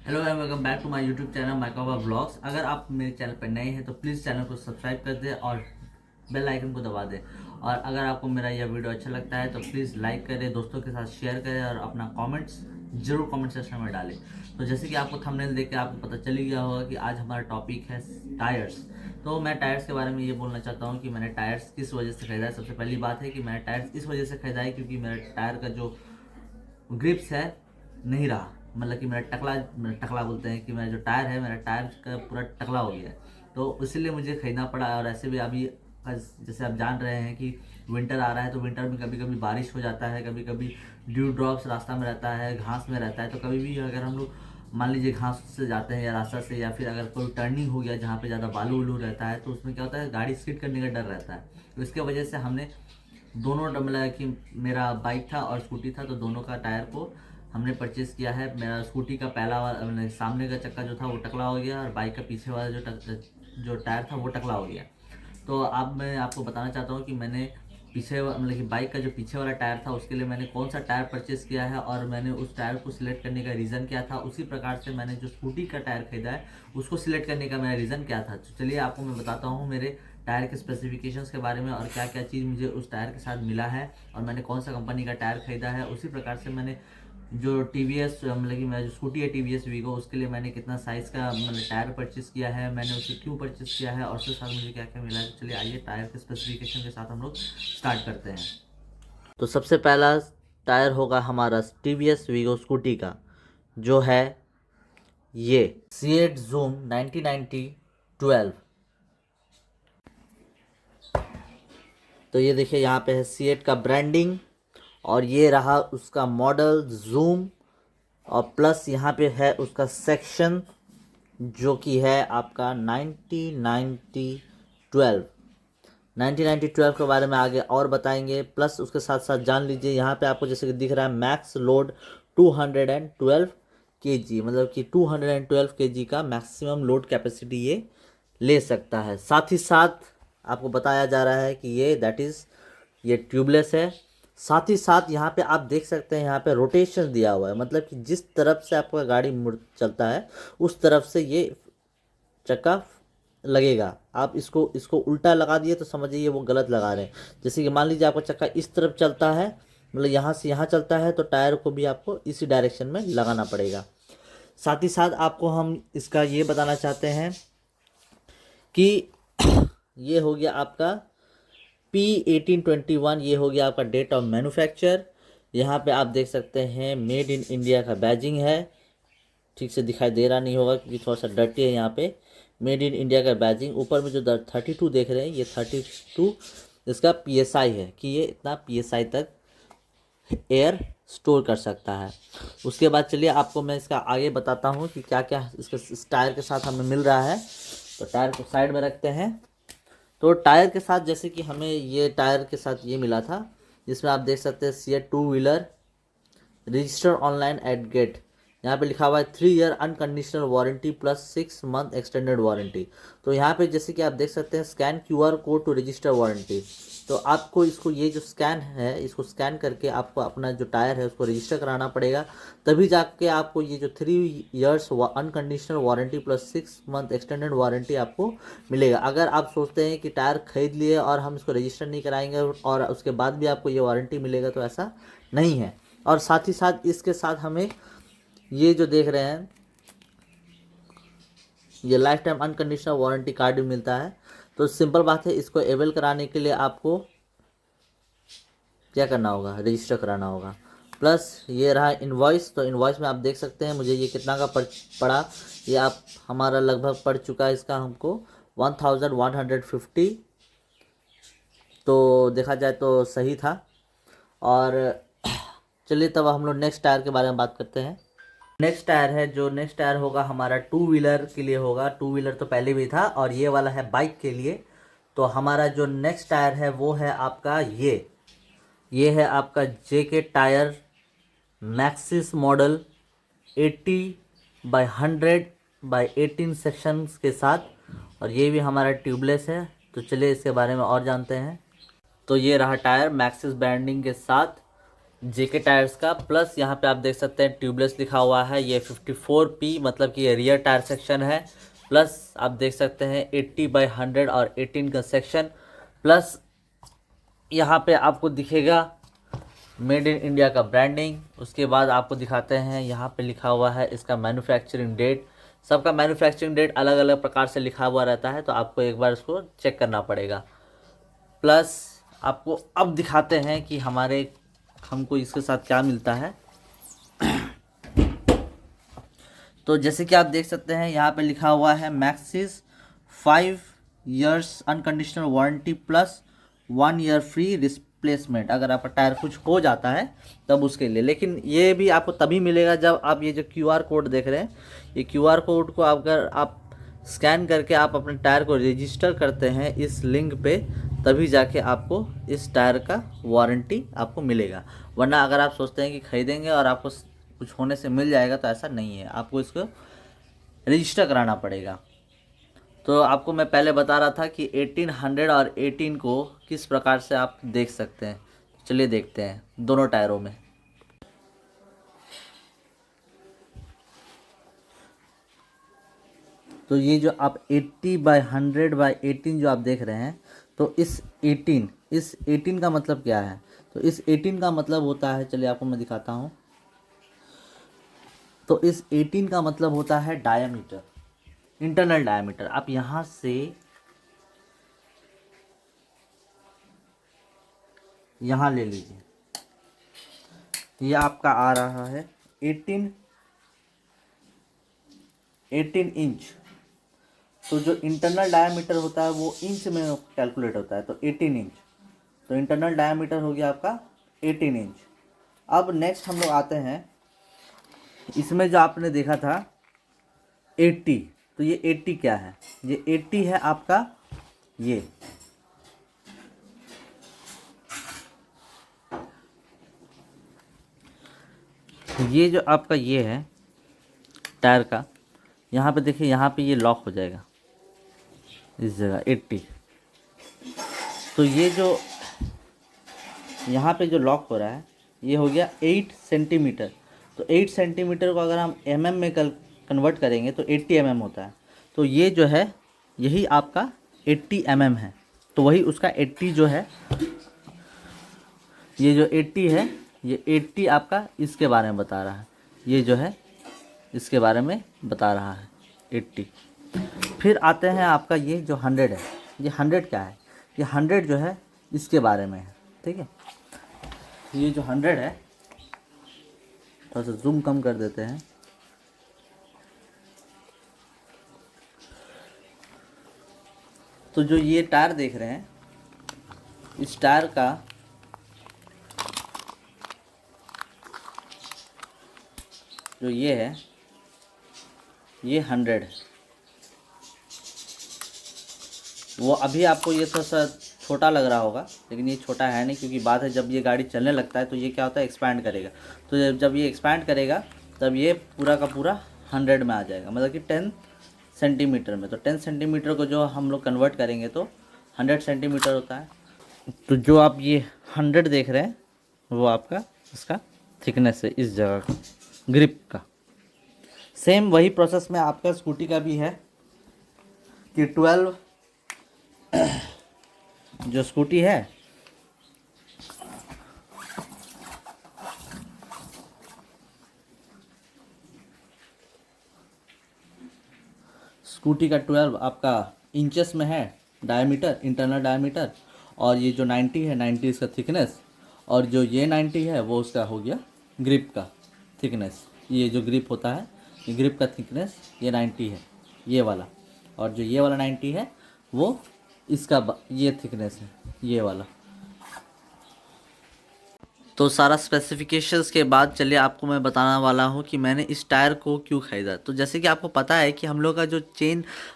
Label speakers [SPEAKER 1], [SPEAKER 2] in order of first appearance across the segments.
[SPEAKER 1] Hello and welcome back to my YouTube channel माइकावा vlogs. अगर आप मेरे चैनल पर नए हैं तो प्लीज़ चैनल को सब्सक्राइब कर दें और बेल आइकन को दबा दें। और अगर आपको मेरा यह वीडियो अच्छा लगता है तो प्लीज़ लाइक करें, दोस्तों के साथ शेयर करें और अपना कमेंट्स जरूर कमेंट सेक्शन में डालें। तो जैसे कि आपको थंबनेल देख के आपको पता चल ही गया होगा कि आज हमारा टॉपिक है टायर्स। तो मैं टायर्स के बारे में ये बोलना चाहता हूँ कि मैंने टायर्स किस वजह से ख़रीदा है। सबसे पहली बात है कि मैंने टायर्स इस वजह से ख़रीदा है क्योंकि मेरा टायर का जो ग्रिप्स है नहीं रहा, मतलब कि मेरा टकला बोलते हैं कि मेरा जो टायर है, मेरा टायर का पूरा टकला हो गया है। तो इसीलिए मुझे ख़रीदना पड़ा। और ऐसे भी अभी जैसे आप जान रहे हैं कि विंटर आ रहा है, तो विंटर में कभी कभी बारिश हो जाता है, कभी कभी ड्यू ड्रॉप्स रास्ता में रहता है, घास में रहता है। तो कभी भी अगर हम लोग मान लीजिए घास से जाते हैं या रास्ता से, या फिर अगर कोई टर्निंग हो गया जहाँ पे ज़्यादा बालू उलू रहता है, तो उसमें क्या होता है, गाड़ी स्किड करने का डर रहता है। तो इसके वजह से हमने दोनों मतलब कि मेरा बाइक था और स्कूटी था, तो दोनों का टायर को हमने परचेज़ किया है। मेरा स्कूटी का पहला वाला मतलब सामने का चक्का जो था वो टकला हो गया, और बाइक का पीछे वाला जो टायर था वो टकला हो गया। तो अब मैं आपको बताना चाहता हूँ कि मैंने पीछे मतलब कि बाइक का जो पीछे वाला टायर था उसके लिए मैंने कौन सा टायर परचेज़ किया है, और मैंने उस टायर को सिलेक्ट करने का रीज़न क्या था। उसी प्रकार से मैंने जो स्कूटी का टायर खरीदा है उसको सिलेक्ट करने का मेरा रीज़न क्या था। तो चलिए आपको मैं बताता हूँ मेरे टायर के स्पेसिफिकेशंस के बारे में और क्या क्या चीज़ मुझे उस टायर के साथ मिला है, और मैंने कौन सा कंपनी का टायर खरीदा है। उसी प्रकार से मैंने जो टी वी एस मतलब कि मेरा जो स्कूटी है टी वी एस वीगो, उसके लिए मैंने कितना साइज़ का मतलब टायर परचेज़ किया है, मैंने उसे क्यों परचेज़ किया है, और उसके साथ मुझे क्या क्या मिला है। तो चलिए आइए टायर के स्पेसिफिकेशन के साथ हम लोग स्टार्ट करते हैं। तो सबसे पहला टायर होगा हमारा T V S Wego scooty का, जो है ये C8 Zoom 9090-12। तो ये देखिए यहाँ पे है C8 का ब्रांडिंग, और ये रहा उसका मॉडल जूम, और प्लस यहाँ पे है उसका सेक्शन जो कि है आपका 9090-12। 9090-12 के बारे में आगे और बताएंगे। प्लस उसके साथ साथ जान लीजिए यहाँ पे आपको जैसे कि दिख रहा है मैक्स लोड 212 kg, मतलब कि 212 kg का मैक्सिमम लोड कैपेसिटी ये ले सकता है। साथ ही साथ आपको बताया जा रहा है कि ये दैट इज़ ये ट्यूबलेस है। साथ ही साथ यहाँ पे आप देख सकते हैं यहाँ पे रोटेशन दिया हुआ है, मतलब कि जिस तरफ से आपका गाड़ी मुड़ चलता है उस तरफ से ये चक्का लगेगा। आप इसको इसको उल्टा लगा दिए तो समझिए वो गलत लगा रहे हैं। जैसे कि मान लीजिए आपका चक्का इस तरफ चलता है, मतलब यहाँ से यहाँ चलता है, तो टायर को भी आपको इसी डायरेक्शन में लगाना पड़ेगा। साथ ही साथ आपको हम इसका ये बताना चाहते हैं कि ये हो गया आपका P1821, ये हो गया आपका डेट ऑफ मैन्युफैक्चर। यहाँ पे आप देख सकते हैं मेड इन इंडिया का बैजिंग है। ठीक से दिखाई दे रहा नहीं होगा क्योंकि थोड़ा सा डर्टी है। यहाँ पे मेड इन इंडिया का बैजिंग, ऊपर में जो 32 देख रहे हैं, ये 32 इसका PSI है कि ये इतना PSI तक एयर स्टोर कर सकता है। उसके बाद चलिए आपको मैं इसका आगे बताता हूँ कि क्या क्या इसके इस टायर के साथ हमें मिल रहा है। तो टायर को साइड में रखते हैं। तो टायर के साथ जैसे कि हमें ये टायर के साथ ये मिला था, जिसमें आप देख सकते हैं C8 two wheeler register online at gate. यहाँ पे लिखा हुआ है 3 year unconditional warranty plus 6 month extended warranty. तो यहाँ पे जैसे कि आप देख सकते हैं scan QR code to register warranty. तो आपको इसको ये जो स्कैन है इसको स्कैन करके आपको अपना जो टायर है उसको रजिस्टर कराना पड़ेगा, तभी जाके आपको ये जो 3 years unconditional warranty plus 6 month extended warranty आपको मिलेगा। अगर आप सोचते हैं कि टायर खरीद लिए और हम इसको रजिस्टर नहीं कराएंगे और उसके बाद भी आपको ये वारंटी मिलेगा, तो ऐसा नहीं है। और साथ ही साथ इसके साथ हमें ये जो देख रहे हैं ये life time unconditional warranty card भी मिलता है। तो सिंपल बात है, इसको अवेल कराने के लिए आपको क्या करना होगा, रजिस्टर कराना होगा। प्लस ये रहा इनवॉइस। तो इनवॉइस में आप देख सकते हैं मुझे ये कितना का पड़ा। ये आप हमारा लगभग पड़ चुका है इसका हमको 1150। तो देखा जाए तो सही था। और चलिए तब हम लोग नेक्स्ट टायर के बारे में बात करते हैं। नेक्स्ट टायर है, जो नेक्स्ट टायर होगा हमारा टू व्हीलर के लिए होगा। टू व्हीलर तो पहले भी था, और ये वाला है बाइक के लिए। तो हमारा जो नेक्स्ट टायर है वो है आपका ये है आपका JK tyre Maxxis model 80/100/18 sections के साथ, और ये भी हमारा ट्यूबलेस है। तो चलिए इसके बारे में और जानते हैं। तो ये रहा टायर मैक्सिस ब्रांडिंग के साथ, जेके टायर्स का। प्लस यहाँ पे आप देख सकते हैं ट्यूबलेस लिखा हुआ है। ये 54P मतलब कि ये रियर टायर सेक्शन है। प्लस आप देख सकते हैं 80/100 और 18 का सेक्शन। प्लस यहाँ पे आपको दिखेगा मेड इन इंडिया का ब्रांडिंग। उसके बाद आपको दिखाते हैं यहाँ पे लिखा हुआ है इसका मैन्युफैक्चरिंग डेट। सबका मैन्युफैक्चरिंग डेट अलग अलग प्रकार से लिखा हुआ रहता है, तो आपको एक बार इसको चेक करना पड़ेगा। प्लस आपको अब दिखाते हैं कि हमको इसके साथ क्या मिलता है। तो जैसे कि आप देख सकते हैं यहाँ पे लिखा हुआ है Maxxis 5 years unconditional warranty plus 1 year free replacement. अगर आपका टायर कुछ हो जाता है तब उसके लिए। लेकिन ये भी आपको तभी मिलेगा जब आप ये जो QR कोड देख रहे हैं, ये QR कोड को अगर आप स्कैन करके आप अपने टायर को रजिस्टर करते हैं इस लिंक पे, तभी जाके आपको इस टायर का वारंटी आपको मिलेगा। वरना अगर आप सोचते हैं कि खरीदेंगे और आपको कुछ होने से मिल जाएगा, तो ऐसा नहीं है, आपको इसको रजिस्टर कराना पड़ेगा। तो आपको मैं पहले बता रहा था कि 1800 और 18 को किस प्रकार से आप देख सकते हैं। चलिए देखते हैं दोनों टायरों में। तो ये जो आप 80/100/18 जो आप देख रहे हैं, तो इस 18 का मतलब क्या है? तो इस 18 का मतलब होता है, चलिए आपको मैं दिखाता हूँ। तो इस 18 का मतलब होता है डायामीटर, इंटरनल डायामीटर। आप यहाँ से यहाँ ले लीजिए, ये आपका आ रहा है 18 इंच। तो जो इंटरनल डायामीटर होता है वो इंच में कैलकुलेट होता है, तो 18 इंच। तो इंटरनल डायामीटर हो गया आपका 18 इंच। अब नेक्स्ट हम लोग आते हैं, इसमें जो आपने देखा था 80, तो ये 80 क्या है? ये 80 है आपका ये जो आपका ये है टायर का, यहाँ पे देखिए, यहाँ पे ये लॉक हो जाएगा इस जगह 80। तो ये जो यहाँ पे जो लॉक हो रहा है ये हो गया 8 सेंटीमीटर। तो 8 सेंटीमीटर को अगर हम में कन्वर्ट करेंगे तो 80 होता है। तो ये जो है यही आपका 80 है। तो वही उसका 80 जो है, ये जो 80 है, ये 80 आपका इसके बारे में बता रहा है। ये जो है इसके बारे में बता रहा है 80। फिर आते हैं आपका ये जो 100 है, ये 100 क्या है? ये 100 जो है इसके बारे में है, ठीक है। ये जो 100 है, थोड़ा सा जूम कम कर देते हैं। तो जो ये टायर देख रहे हैं, इस टायर का जो ये है, ये 100 है। वो अभी आपको ये थोड़ा सा छोटा लग रहा होगा, लेकिन ये छोटा है नहीं, क्योंकि बात है जब ये गाड़ी चलने लगता है तो ये क्या होता है, एक्सपैंड करेगा। तो जब ये एक्सपैंड करेगा तब ये पूरा का पूरा 100 में आ जाएगा, मतलब कि 10 सेंटीमीटर में। तो 10 सेंटीमीटर को जो हम लोग कन्वर्ट करेंगे तो 100 सेंटीमीटर होता है। तो जो आप ये 100 देख रहे हैं वो आपका इसका थिकनेस है इस जगह का, ग्रिप का। सेम वही प्रोसेस में आपका स्कूटी का भी है कि 12 जो स्कूटी है, स्कूटी का 12 आपका इंचेस में है डायमीटर, इंटरनल डायमीटर। और ये जो 90 है, 90 इसका थिकनेस। और जो ये 90 है वो उसका हो गया ग्रिप का थिकनेस। ये जो ग्रिप होता है, ये ग्रिप का थिकनेस ये 90 है, ये वाला। और जो ये वाला 90 है वो इसका ये थिकनेस है, ये वाला। तो सारा स्पेसिफिकेशंस के बाद चलिए आपको मैं बताने वाला हूँ कि मैंने इस टायर को क्यों ख़रीदा। तो जैसे कि आपको पता है कि हम लोग का जो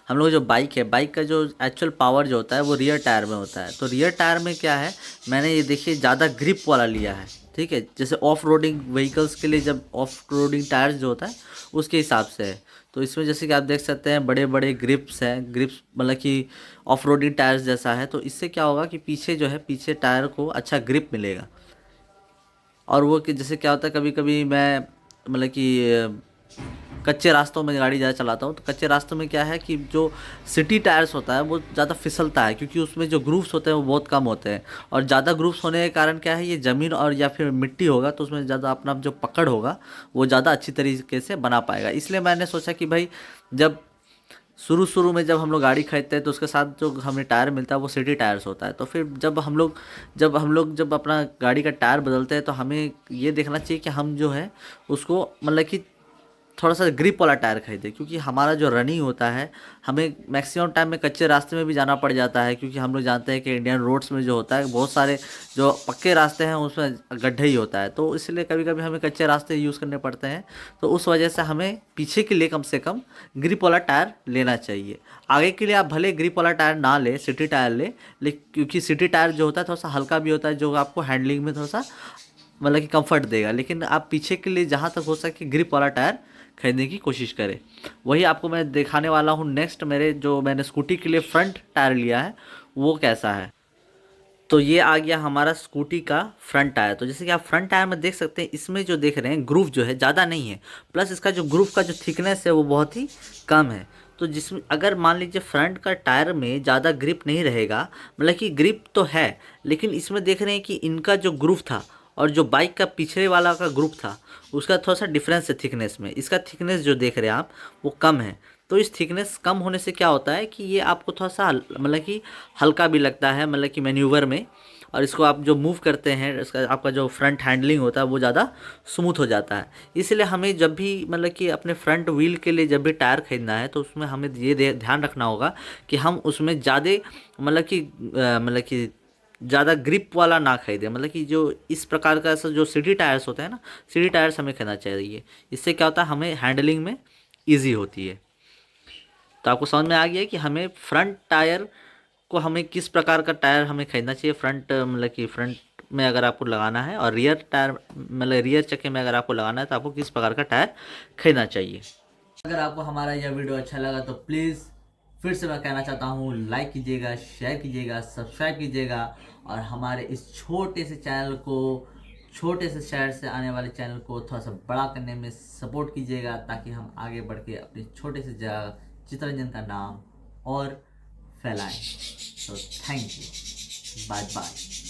[SPEAKER 1] हम लोग जो बाइक है, बाइक का जो एक्चुअल पावर जो होता है वो रियर टायर में होता है। तो रियर टायर में क्या है, मैंने ये देखिए ज़्यादा ग्रिप वाला लिया है, ठीक है। जैसे ऑफ रोडिंग व्हीकल्स के लिए जब ऑफ रोडिंग टायर्स जो होता है उसके हिसाब से है। तो इसमें जैसे कि आप देख सकते हैं बड़े बड़े ग्रिप्स हैं, ग्रिप्स मतलब कि ऑफ रोडिंग टायर्स जैसा है। तो इससे क्या होगा कि पीछे जो है, पीछे टायर को अच्छा ग्रिप मिलेगा। और वो कि जैसे क्या होता है, कभी कभी मैं मतलब कि कच्चे रास्तों में गाड़ी ज़्यादा चलाता हूँ, तो कच्चे रास्तों में क्या है कि जो सिटी टायर्स होता है वो ज़्यादा फिसलता है, क्योंकि उसमें जो ग्रूव्स होते हैं वो बहुत कम होते हैं। और ज़्यादा ग्रूव्स होने के कारण क्या है, ये ज़मीन और या फिर मिट्टी होगा तो उसमें ज़्यादा अपना जो पकड़ होगा वो ज़्यादा अच्छी तरीके से बना पाएगा। इसलिए मैंने सोचा कि भाई जब शुरू शुरू में जब हम लोग गाड़ी खरीदते हैं तो उसके साथ जो हमें टायर मिलता है वो सिटी टायर्स होता है। तो फिर जब अपना गाड़ी का टायर बदलते हैं तो हमें ये देखना चाहिए कि हम जो है उसको मतलब कि थोड़ा सा ग्रिप वाला टायर खरीदे, क्योंकि हमारा जो रनिंग होता है हमें मैक्सिमम टाइम में कच्चे रास्ते में भी जाना पड़ जाता है, क्योंकि हम लोग जानते हैं कि इंडियन रोड्स में जो होता है बहुत सारे जो पक्के रास्ते हैं उसमें गड्ढे ही होता है, तो इसलिए कभी कभी हमें कच्चे रास्ते यूज़ करने पड़ते हैं। तो उस वजह से हमें पीछे के लिए कम से कम ग्रिप वाला टायर लेना चाहिए। आगे के लिए आप भले ग्रिप वाला टायर ना ले, सिटी टायर ले, लेकिन क्योंकि सिटी टायर जो होता है थोड़ा सा हल्का भी होता है, जो आपको हैंडलिंग में थोड़ा सा मतलब कि कंफर्ट देगा। लेकिन आप पीछे के लिए जहाँ तक हो सके ग्रिप वाला टायर खरीदने की कोशिश करें। वही आपको मैं दिखाने वाला हूँ नेक्स्ट, मेरे जो मैंने स्कूटी के लिए फ्रंट टायर लिया है वो कैसा है। तो ये आ गया हमारा स्कूटी का फ्रंट टायर। तो जैसे कि आप फ्रंट टायर में देख सकते हैं, इसमें जो देख रहे हैं ग्रूव जो है ज़्यादा नहीं है, प्लस इसका जो ग्रूव का जो थिकनेस है वो बहुत ही कम है। तो जिसमें अगर मान लीजिए फ्रंट का टायर में ज़्यादा ग्रिप नहीं रहेगा, मतलब कि ग्रिप तो है लेकिन इसमें देख रहे हैं कि इनका जो ग्रूव था और जो बाइक का पिछले वाला का ग्रुप था उसका थोड़ा सा डिफरेंस है थिकनेस में। इसका थिकनेस जो देख रहे हैं आप वो कम है। तो इस थिकनेस कम होने से क्या होता है कि ये आपको थोड़ा सा मतलब कि हल्का भी लगता है, मतलब कि मैन्यूवर में। और इसको आप जो मूव करते हैं, इसका आपका जो फ्रंट हैंडलिंग होता है वो ज़्यादा स्मूथ हो जाता है। इसलिए हमें जब भी मतलब कि अपने फ्रंट व्हील के लिए जब भी टायर खरीदना है तो उसमें हमें ये ध्यान रखना होगा कि हम उसमें ज़्यादा मतलब कि ज़्यादा ग्रिप वाला ना खरीदें। मतलब कि जो इस प्रकार का ऐसा जो सिटी टायर्स होते हैं ना, सिटी टायर्स हमें खरीदना चाहिए। इससे क्या होता है, हमें हैंडलिंग में ईजी होती है। तो आपको समझ में आ गया है कि हमें फ्रंट टायर को हमें किस प्रकार का टायर हमें खरीदना चाहिए। फ्रंट मतलब कि फ्रंट में अगर आपको लगाना है, और रियर टायर मतलब रियर चक्के में अगर आपको लगाना है तो आपको किस प्रकार का टायर खरीदना चाहिए। अगर आपको हमारा यह वीडियो अच्छा लगा तो प्लीज़ फिर से मैं कहना चाहता हूँ, लाइक कीजिएगा, शेयर कीजिएगा, सब्सक्राइब कीजिएगा, और हमारे इस छोटे से चैनल को, छोटे से शहर से आने वाले चैनल को थोड़ा सा बड़ा करने में सपोर्ट कीजिएगा, ताकि हम आगे बढ़ के अपनी छोटे से जगह चित्तरंजन का नाम और फैलाएं। तो थैंक यू, बाय बाय।